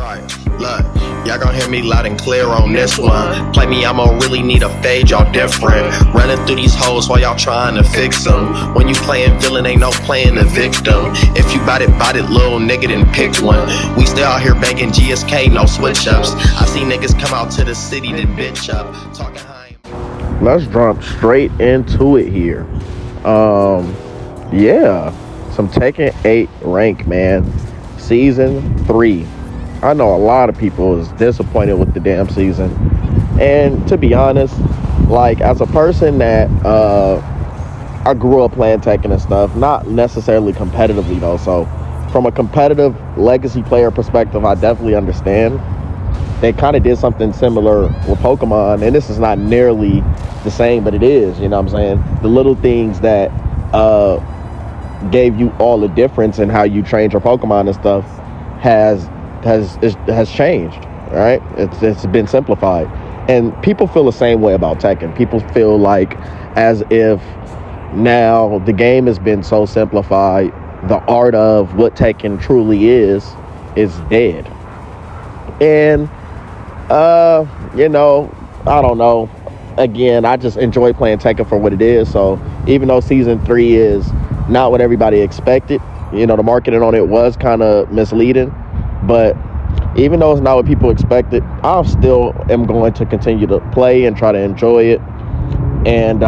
Right, look, y'all gon' hear me loud and clear on this one. Play me, I'ma really need a fade, y'all different. Running through these hoes while y'all trying to fix them. When you playin' villain, ain't no playin' the victim. If you bout it, little nigga, then pick one. We still out here banging GSK, no switch ups. I see niggas come out to the city, then bitch up. Talking high. Let's jump straight into it here. Yeah, some Tekken 8 rank, man. Season 3. I know a lot of people is disappointed with the damn season. And to be honest, like, as a person that I grew up playing Tekken and stuff, not necessarily competitively though, so from a competitive legacy player perspective, I definitely understand. They kind of did something similar with Pokemon, and this is not nearly the same, but it is, you know what I'm saying? The little things that gave you all the difference in how you trained your Pokemon and stuff has changed, right? It's been simplified, and people feel the same way about Tekken. People feel like as if now the game has been so simplified, the art of what Tekken truly is dead. And you know, I don't know. Again, I just enjoy playing Tekken for what it is. So even though season 3 is not what everybody expected, you know, the marketing on it was kind of misleading, but even though it's not what people expected, I still am going to continue to play and try to enjoy it. And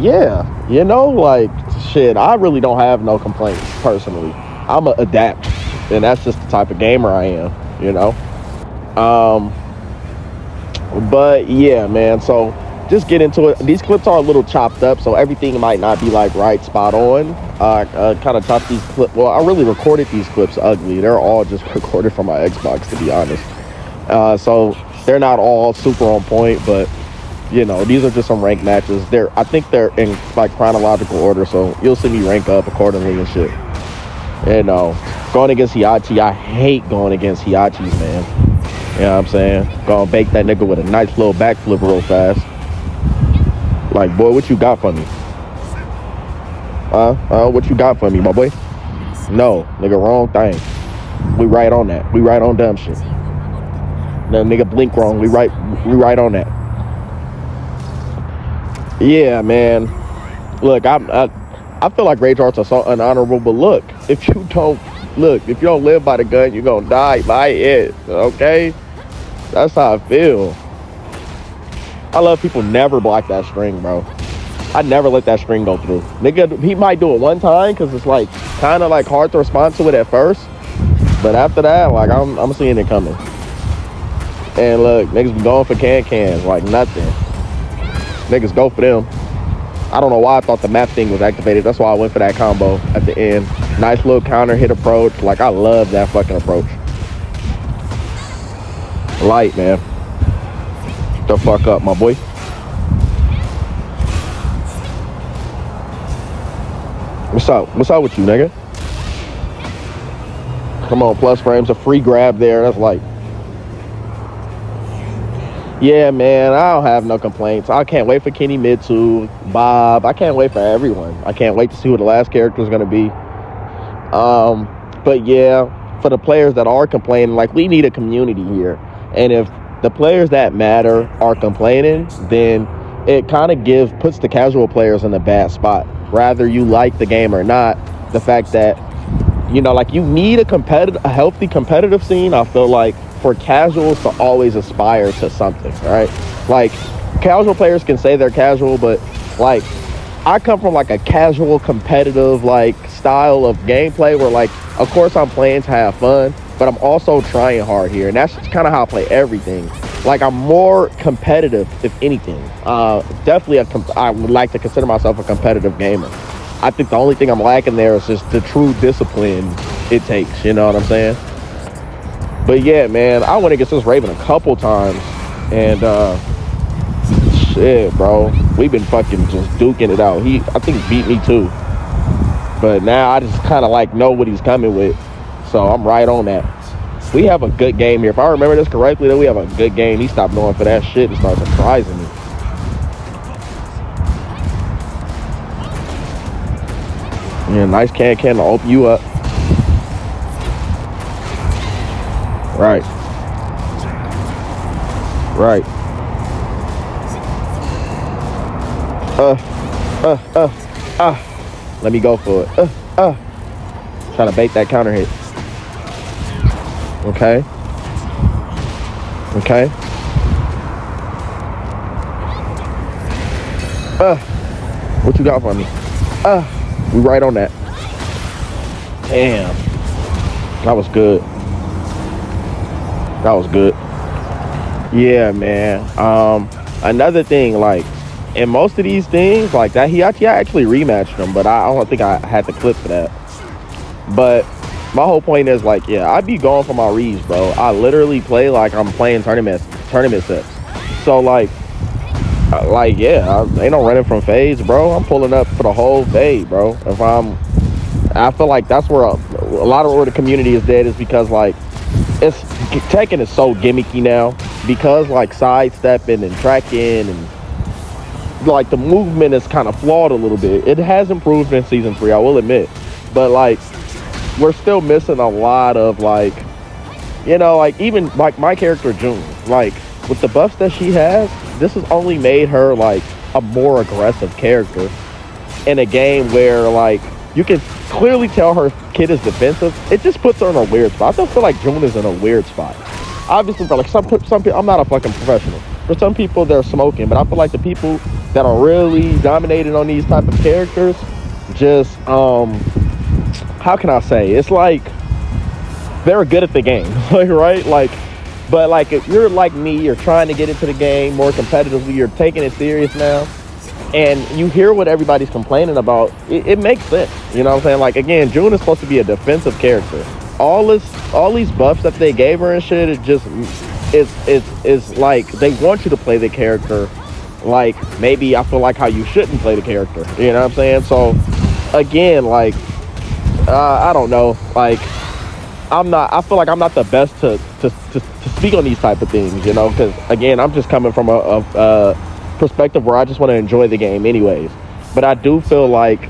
yeah, you know, like, shit, I really don't have no complaints personally. I'm a adapt, and that's just the type of gamer I am, you know. But yeah, man, so just get into it. These clips are a little chopped up, so everything might not be like right spot on. Kind of chopped these clips. Well, I really recorded these clips ugly. They're all just recorded from my Xbox, to be honest. So they're not all super on point, but you know, these are just some ranked matches. I think they're in like chronological order, so you'll see me rank up accordingly and shit. You know, going against Hiachi, I hate going against Hiachis, man. You know what I'm saying? Gonna bake that nigga with a nice little backflip real fast. Like, boy, what you got for me? What you got for me, my boy? No, nigga, wrong thing. We right on that. We right on dumb shit. No, nigga, blink wrong. We right on that. Yeah, man. Look, I feel like rage arts are so unhonorable, but look, if you don't live by the gun, you're gonna die by it. Okay? That's how I feel. I love people never block that string, bro. I never let that string go through. Nigga, he might do it one time because it's like kind of like hard to respond to it at first, but after that, like, I'm seeing it coming. And look, niggas be going for cans like nothing. Niggas go for them. I don't know why I thought the map thing was activated. That's why I went for that combo at the end. Nice little counter hit approach. Like, I love that fucking approach. Light, man. The fuck up, my boy. What's up? What's up with you, nigga? Come on, plus frames. A free grab there. That's light. Yeah, man, I don't have no complaints. I can't wait for Kenny Mitsu, Bob. I can't wait for everyone. I can't wait to see who the last character is going to be. But yeah, for the players that are complaining, like, we need a community here. And if the players that matter are complaining, then it kind of puts the casual players in a bad spot. Rather you like the game or not, the fact that, you know, like, you need a healthy competitive scene, I feel like, for casuals to always aspire to something, right? Like, casual players can say they're casual, but like, I come from like a casual competitive like style of gameplay where, like, of course I'm playing to have fun, but I'm also trying hard here, and that's just kind of how I play everything. Like, I'm more competitive, if anything. Definitely I would like to consider myself a competitive gamer. I think the only thing I'm lacking there is just the true discipline it takes, you know what I'm saying? But yeah, man, I went against this Raven a couple times, and shit, bro, we've been fucking just duking it out. I think he beat me too, but now I just kind of like know what he's coming with, so I'm right on that. We have a good game here. If I remember this correctly, then we have a good game. He stopped going for that shit and started surprising me. Yeah, nice can to open you up. Right. Right. Let me go for it. Trying to bait that counter hit. Okay. Okay. What you got for me? We right on that. Damn. That was good. That was good. Yeah, man. Another thing, like, in most of these things, like that, I actually rematched them, but I don't think I had the clip for that. But my whole point is, like, yeah, I be going for my reads, bro. I literally play like I'm playing tournament sets. So, yeah, ain't no running from fades, bro. I'm pulling up for the whole fade, bro. I feel like that's where a lot of where the community is dead is because, like, Tekken is so gimmicky now because, like, sidestepping and tracking and, like, the movement is kind of flawed a little bit. It has improved in season 3, I will admit, but, like, we're still missing a lot of, like, you know, like, even like my character June, like, with the buffs that she has, this has only made her, like, a more aggressive character in a game where, like, you can clearly tell her kid is defensive. It just puts her in a weird spot. I don't feel like June is in a weird spot. Obviously, for like some people, I'm not a fucking professional. For some people, they're smoking, but I feel like the people that are really dominated on these type of characters, just how can I say? It's like they're good at the game, like, right? Like, but like if you're like me, you're trying to get into the game more competitively. You're taking it serious now. And you hear what everybody's complaining about, it makes sense. You know what I'm saying? Like, again, June is supposed to be a defensive character. All these buffs that they gave her and shit, it just is like they want you to play the character like maybe I feel like how you shouldn't play the character. You know what I'm saying? So again, like I don't know. Like I feel like I'm not the best to speak on these type of things, you know, because again, I'm just coming from a perspective where I just want to enjoy the game anyways. But I do feel like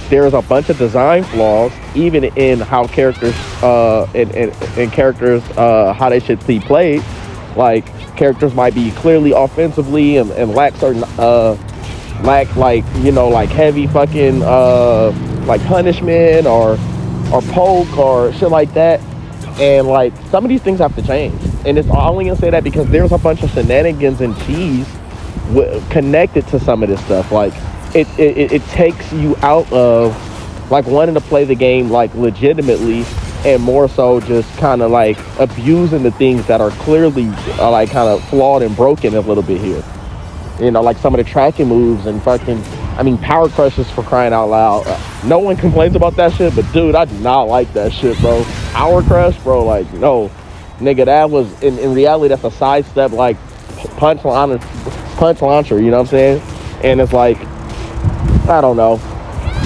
there's a bunch of design flaws even in how characters in characters how they should be played. Like characters might be clearly offensively and lack certain like, you know, like heavy fucking like punishment or poke or shit like that. And like some of these things have to change, and it's only gonna say that because there's a bunch of shenanigans and cheese connected to some of this stuff. Like it takes you out of like wanting to play the game like legitimately, and more so just kind of like abusing the things that are clearly like kind of flawed and broken a little bit here. You know, like some of the tracking moves and fucking, I mean, power crushes, for crying out loud. No one complains about that shit, but dude, I do not like that shit, bro. Power crush, bro, like, no. Nigga, that was, in reality, that's a sidestep, like, punch launcher, you know what I'm saying? And it's like, I don't know.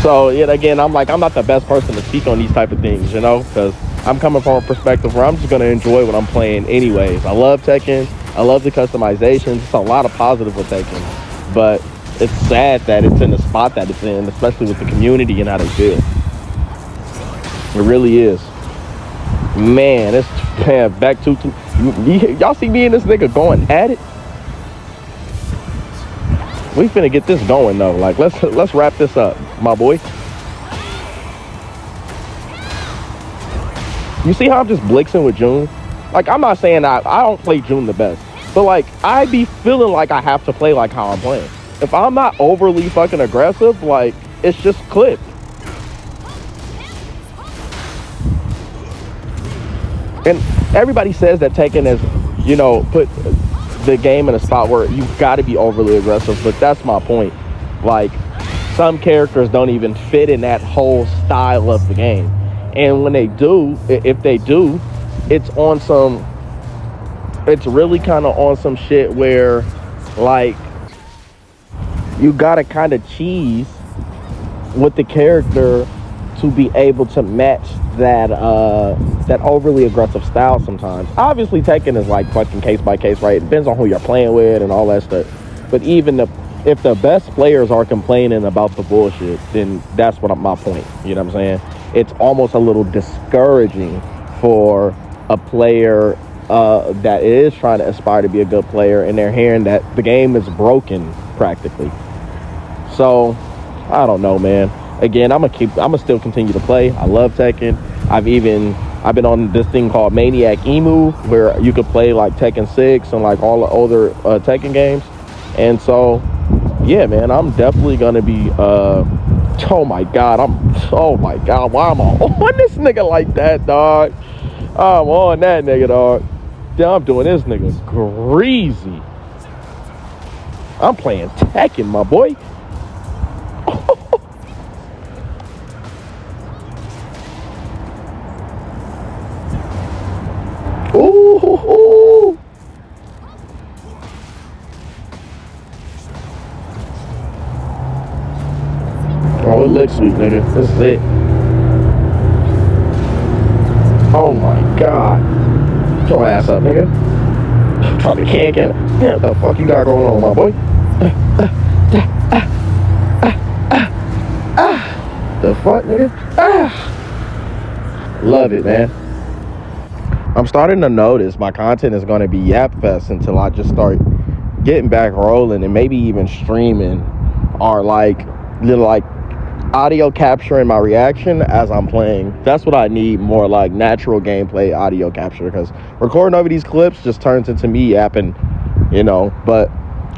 So, yet again, I'm like, I'm not the best person to speak on these type of things, you know? Because I'm coming from a perspective where I'm just going to enjoy what I'm playing anyways. I love Tekken. I love the customizations. It's a lot of positive with Tekken. But it's sad that it's in the spot that it's in, especially with the community and how they feel. It really is. Man, it's back to y'all see me and this nigga going at it. We finna get this going though. Like let's wrap this up, my boy. You see how I'm just blixing with June? Like, I'm not saying I don't play June the best, but like I be feeling like I have to play like how I'm playing. If I'm not overly fucking aggressive, like it's just clipped. And everybody says that Tekken has, you know, put the game in a spot where you've got to be overly aggressive, but that's my point. Like, some characters don't even fit in that whole style of the game. And when they do, if they do, it's really kind of on some shit where, like, you got to kind of cheese with the character to be able to match that overly aggressive style sometimes. Obviously, Tekken is like fucking case by case, right? It depends on who you're playing with and all that stuff. But even if the best players are complaining about the bullshit, then that's my point. You know what I'm saying? It's almost a little discouraging for a player that is trying to aspire to be a good player, and they're hearing that the game is broken practically. So I don't know, man. Again, I'm gonna still continue to play. I love Tekken. I've been on this thing called Maniac Emu, where you could play like Tekken 6 and like all the older Tekken games. And so yeah, man, I'm definitely gonna be oh my god, why am I on this nigga like that, dog? I'm on that nigga, dog. Damn, I'm doing this nigga greasy. I'm playing Tekken, my boy. Ooh. Oh, it looks sweet, nigga. This is it. Oh my god. Get your ass up, nigga. Probably can't get it. What the fuck you got going on, my boy? The fuck, nigga? Love it, man. I'm starting to notice my content is going to be Yap Fest until I just start getting back rolling and maybe even streaming, or like little like audio capturing my reaction as I'm playing. That's what I need, more like natural gameplay audio capture, because recording over these clips just turns into me yapping, you know. But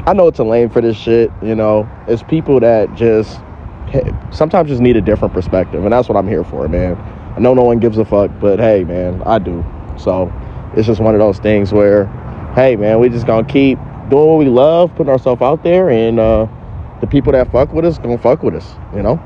I know it's a lane for this shit, you know. It's people that just sometimes just need a different perspective, and that's what I'm here for, man. I know no one gives a fuck, but hey, man, I do. So it's just one of those things where, hey, man, we just gonna keep doing what we love, putting ourselves out there, and the people that fuck with us gonna fuck with us, you know.